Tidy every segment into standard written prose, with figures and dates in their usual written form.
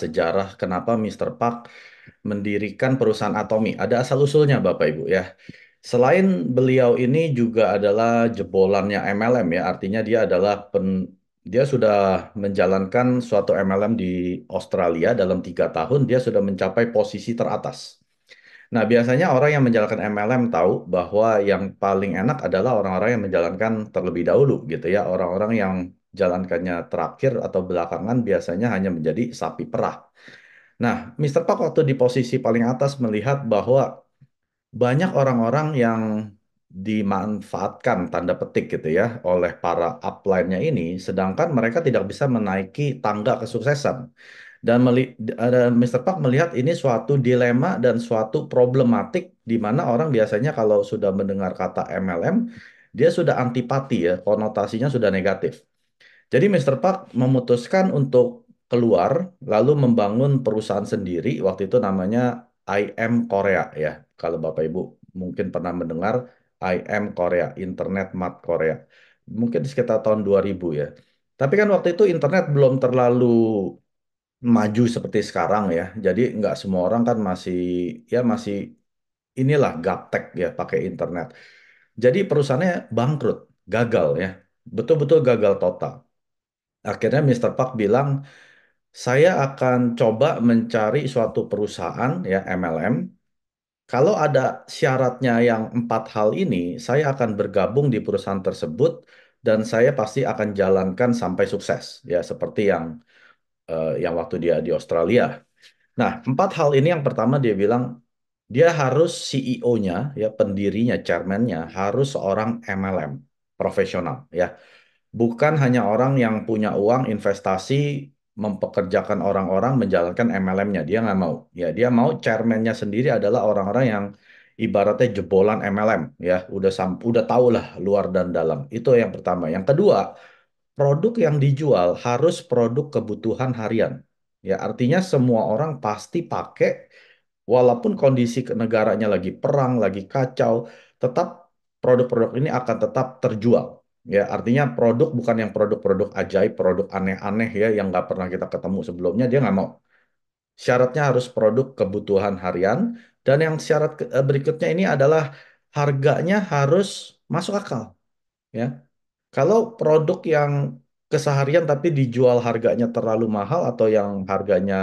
sejarah kenapa Mr. Park mendirikan perusahaan Atomi. Ada asal-usulnya Bapak Ibu ya. Selain beliau ini juga adalah jebolannya MLM ya, artinya dia sudah menjalankan suatu MLM di Australia dalam 3 tahun, dia sudah mencapai posisi teratas. Nah, biasanya orang yang menjalankan MLM tahu bahwa yang paling enak adalah orang-orang yang menjalankan terlebih dahulu gitu ya. Orang-orang yang jalankannya terakhir atau belakangan biasanya hanya menjadi sapi perah. Nah, Mr. Park waktu di posisi paling atas melihat bahwa banyak orang-orang yang dimanfaatkan tanda petik gitu ya oleh para upline-nya ini, sedangkan mereka tidak bisa menaiki tangga kesuksesan. Mr. Park melihat ini suatu dilema dan suatu problematik di mana orang biasanya kalau sudah mendengar kata MLM, dia sudah antipati ya, konotasinya sudah negatif. Jadi Mr. Park memutuskan untuk keluar, lalu membangun perusahaan sendiri, waktu itu namanya IM Korea ya. Kalau Bapak Ibu mungkin pernah mendengar IM Korea, Internet Mart Korea. Mungkin sekitar tahun 2000 ya. Tapi kan waktu itu internet belum terlalu maju seperti sekarang ya. Jadi nggak semua orang kan masih inilah gaptek ya pakai internet. Jadi perusahaannya bangkrut, gagal ya. Betul-betul gagal total. Akhirnya Mr. Park bilang, saya akan coba mencari suatu perusahaan ya MLM. Kalau ada syaratnya yang 4 hal ini, saya akan bergabung di perusahaan tersebut dan saya pasti akan jalankan sampai sukses ya seperti yang waktu dia di Australia. Nah, 4 hal ini yang pertama dia bilang dia harus CEO-nya ya pendirinya, chairman-nya harus seorang MLM profesional ya. Bukan hanya orang yang punya uang investasi mempekerjakan orang-orang menjalankan MLM-nya. Dia nggak mau. Ya, dia mau chairman-nya sendiri adalah orang-orang yang ibaratnya jebolan MLM. Ya, udah tahu lah luar dan dalam. Itu yang pertama. Yang kedua, produk yang dijual harus produk kebutuhan harian. Ya, artinya semua orang pasti pakai walaupun kondisi negaranya lagi perang, lagi kacau, tetap produk-produk ini akan tetap terjual. Ya, artinya produk bukan yang produk-produk ajaib, produk aneh-aneh ya yang nggak pernah kita ketemu sebelumnya, dia nggak mau. Syaratnya harus produk kebutuhan harian, dan yang syarat berikutnya ini adalah harganya harus masuk akal. Ya, kalau produk yang keseharian tapi dijual harganya terlalu mahal atau yang harganya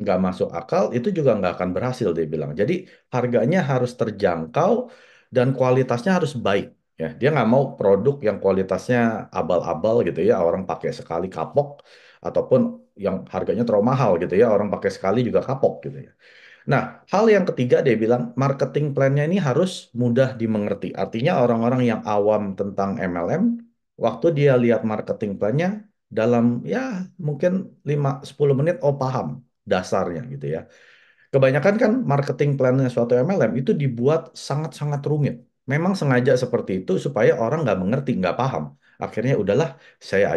nggak masuk akal, itu juga nggak akan berhasil dia bilang. Jadi harganya harus terjangkau dan kualitasnya harus baik. Ya, dia nggak mau produk yang kualitasnya abal-abal gitu ya, orang pakai sekali kapok, ataupun yang harganya terlalu mahal gitu ya, orang pakai sekali juga kapok gitu ya. Nah, hal yang ketiga dia bilang marketing plan-nya ini harus mudah dimengerti. Artinya orang-orang yang awam tentang MLM, waktu dia lihat marketing plan-nya dalam ya mungkin 5-10 menit oh paham dasarnya gitu ya. Kebanyakan kan marketing plan-nya suatu MLM itu dibuat sangat-sangat rumit. Memang sengaja seperti itu supaya orang nggak mengerti, nggak paham. Akhirnya udahlah, saya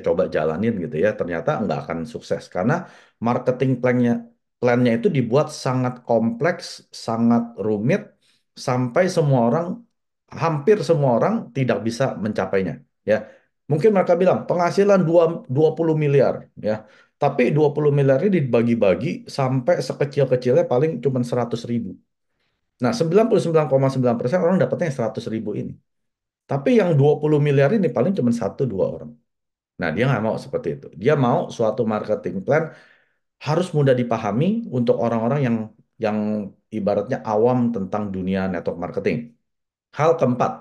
coba jalanin gitu ya. Ternyata nggak akan sukses karena marketing plan-nya itu dibuat sangat kompleks, sangat rumit, sampai hampir semua orang tidak bisa mencapainya. Ya, mungkin mereka bilang penghasilan 20 miliar, ya. Tapi 20 miliar ini dibagi-bagi sampai sekecil-kecilnya paling cuma 100 ribu. Nah, 99,9% orang dapatnya yang 100 ribu ini. Tapi yang 20 miliar ini paling cuma 1-2 orang. Nah, dia nggak mau seperti itu. Dia mau suatu marketing plan harus mudah dipahami untuk orang-orang yang ibaratnya awam tentang dunia network marketing. Hal keempat,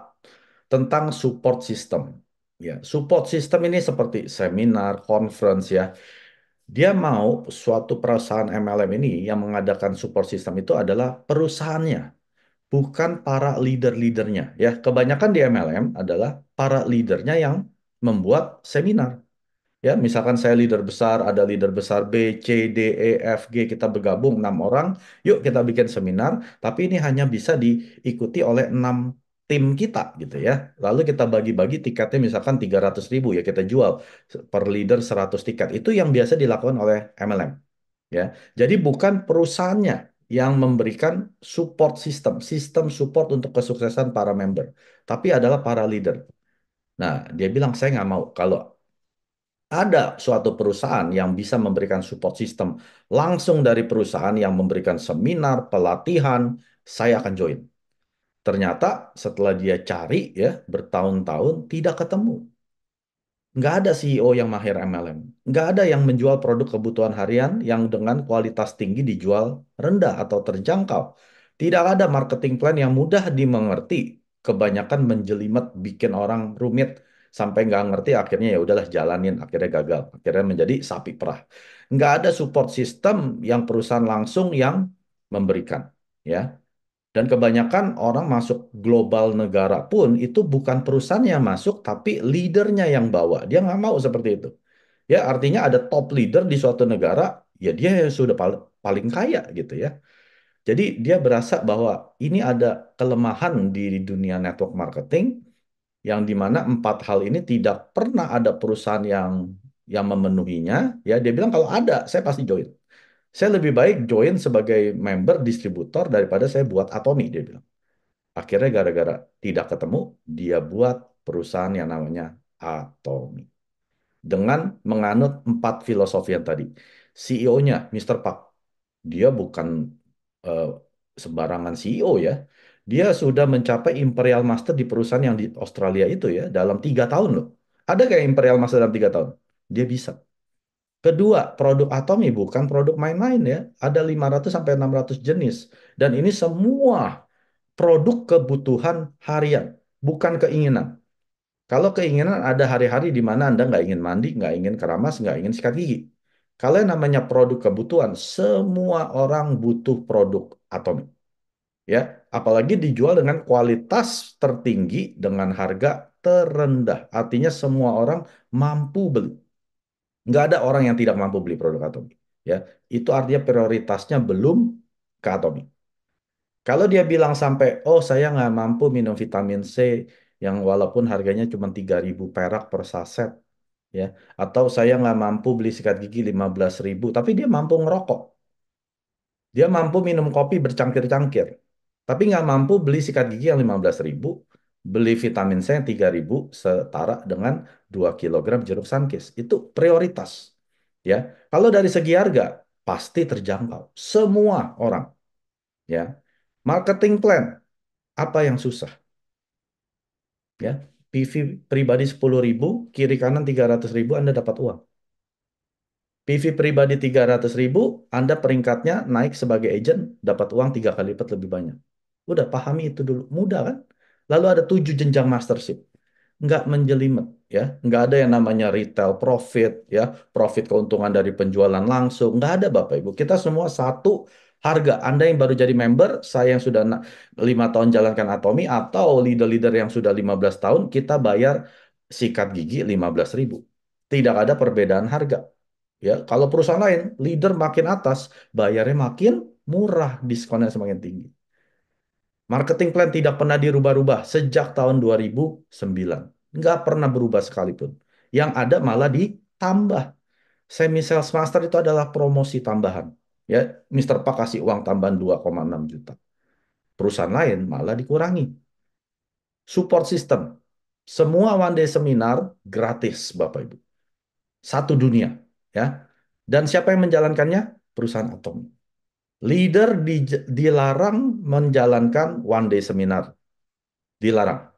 tentang support system. Ya, support system ini seperti seminar, conference ya. Dia mau suatu perusahaan MLM ini yang mengadakan support system itu adalah perusahaannya, bukan para leader-leadernya. Ya, kebanyakan di MLM adalah para leadernya yang membuat seminar. Ya, misalkan saya leader besar, ada leader besar B, C, D, E, F, G, kita bergabung 6 orang, yuk kita bikin seminar, tapi ini hanya bisa diikuti oleh 6 tim kita gitu ya. Lalu kita bagi-bagi tiketnya misalkan 300 ribu ya kita jual per leader 100 tiket. Itu yang biasa dilakukan oleh MLM ya. Jadi bukan perusahaannya yang memberikan support system, sistem support untuk kesuksesan para member, tapi adalah para leader. Nah, dia bilang saya nggak mau kalau Ada suatu perusahaan yang bisa memberikan support system langsung dari perusahaan yang memberikan seminar, pelatihan, saya akan join. Ternyata setelah dia cari ya bertahun-tahun tidak ketemu. Nggak ada CEO yang mahir MLM. Nggak ada yang menjual produk kebutuhan harian yang dengan kualitas tinggi dijual rendah atau terjangkau. Tidak ada marketing plan yang mudah dimengerti. Kebanyakan menjelimet, bikin orang rumit sampai nggak ngerti. Akhirnya ya udahlah jalanin. Akhirnya gagal. Akhirnya menjadi sapi perah. Nggak ada support system yang perusahaan langsung yang memberikan. Ya, dan kebanyakan orang masuk global negara pun itu bukan perusahaan yang masuk, tapi leadernya yang bawa. Dia nggak mau seperti itu. Ya, artinya ada top leader di suatu negara, ya dia yang sudah paling kaya gitu ya. Jadi dia berasa bahwa ini ada kelemahan di dunia network marketing yang dimana empat hal ini tidak pernah ada perusahaan yang memenuhinya. Ya, dia bilang kalau ada, saya pasti join. Saya lebih baik join sebagai member distributor daripada saya buat Atomi, dia bilang. Akhirnya gara-gara tidak ketemu, dia buat perusahaan yang namanya Atomi. Dengan menganut empat filosofi yang tadi. CEO-nya, Mr. Park, dia bukan eh, sembarangan CEO ya. Dia sudah mencapai Imperial Master di perusahaan yang di Australia itu ya, dalam 3 tahun loh. Ada kayak Imperial Master dalam 3 tahun? Dia bisa. Kedua, produk Atomi bukan produk main-main ya. Ada 500 sampai 600 jenis. Dan ini semua produk kebutuhan harian, bukan keinginan. Kalau keinginan ada hari-hari di mana Anda nggak ingin mandi, nggak ingin keramas, nggak ingin sikat gigi. Kalau yang namanya produk kebutuhan, semua orang butuh produk Atomic. Ya, apalagi dijual dengan kualitas tertinggi dengan harga terendah. Artinya semua orang mampu beli. Nggak ada orang yang tidak mampu beli produk Atomic. Ya, itu artinya prioritasnya belum ke Atomic. Kalau dia bilang sampai, oh saya nggak mampu minum vitamin C yang walaupun harganya cuma 3.000 perak per saset, ya, atau saya nggak mampu beli sikat gigi 15.000, tapi dia mampu ngerokok, dia mampu minum kopi bercangkir-cangkir, tapi nggak mampu beli sikat gigi yang 15.000, beli vitamin C yang 3.000 setara dengan 2 kilogram jeruk sankis. Itu prioritas, ya. Kalau dari segi harga pasti terjangkau, semua orang, ya. Marketing plan apa yang susah? Ya, PV pribadi 10.000, kiri kanan 300.000, Anda dapat uang. PV pribadi 300.000, Anda peringkatnya naik sebagai agent, dapat uang 3 kali lipat lebih banyak. Udah pahami itu dulu, mudah kan? Lalu ada 7 jenjang mastership, nggak menjelimet ya, nggak ada yang namanya retail profit ya, profit keuntungan dari penjualan langsung, nggak ada Bapak Ibu. Kita semua satu harga. Anda yang baru jadi member, saya yang sudah 5 tahun jalankan Atomi, atau leader-leader yang sudah 15 tahun, kita bayar sikat gigi 15.000. Tidak ada perbedaan harga. Ya, kalau perusahaan lain, leader makin atas, bayarnya makin murah, diskonnya semakin tinggi. Marketing plan tidak pernah dirubah-rubah sejak tahun 2009. Nggak pernah berubah sekalipun. Yang ada malah ditambah. Semi Sales Master itu adalah promosi tambahan. Ya, Mr. Pak kasih uang tambahan 2,6 juta. Perusahaan lain malah dikurangi. Support system. Semua one day seminar gratis, Bapak Ibu. Satu dunia. Ya. Dan siapa yang menjalankannya? Perusahaan Atom. Leader dilarang menjalankan one day seminar. Dilarang.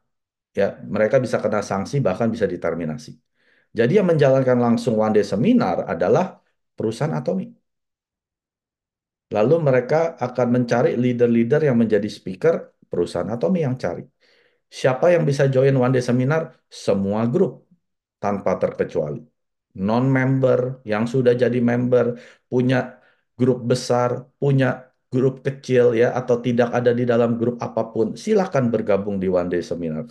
Ya, mereka bisa kena sanksi bahkan bisa diterminasi. Jadi yang menjalankan langsung one day seminar adalah perusahaan Atomi. Lalu mereka akan mencari leader-leader yang menjadi speaker, perusahaan Atomi yang cari. Siapa yang bisa join one day seminar? Semua grup tanpa terkecuali. Non-member yang sudah jadi member, punya grup besar, punya grup kecil ya, atau tidak ada di dalam grup apapun, silakan bergabung di one day seminar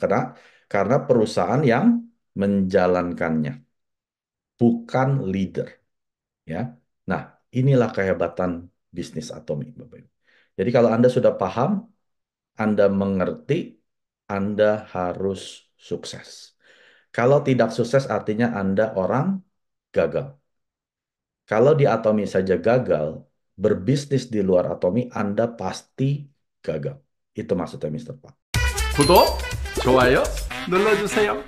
karena perusahaan yang menjalankannya, bukan leader ya. Nah, inilah kehebatan bisnis Atomi, Bapak Ibu. Jadi kalau Anda sudah paham, Anda mengerti, Anda harus sukses. Kalau tidak sukses artinya Anda orang gagal. Kalau di Atomi saja gagal, berbisnis di luar Atomi Anda pasti gagal. Itu maksudnya Mr. Pak. 구독, 좋아요 눌러주세요.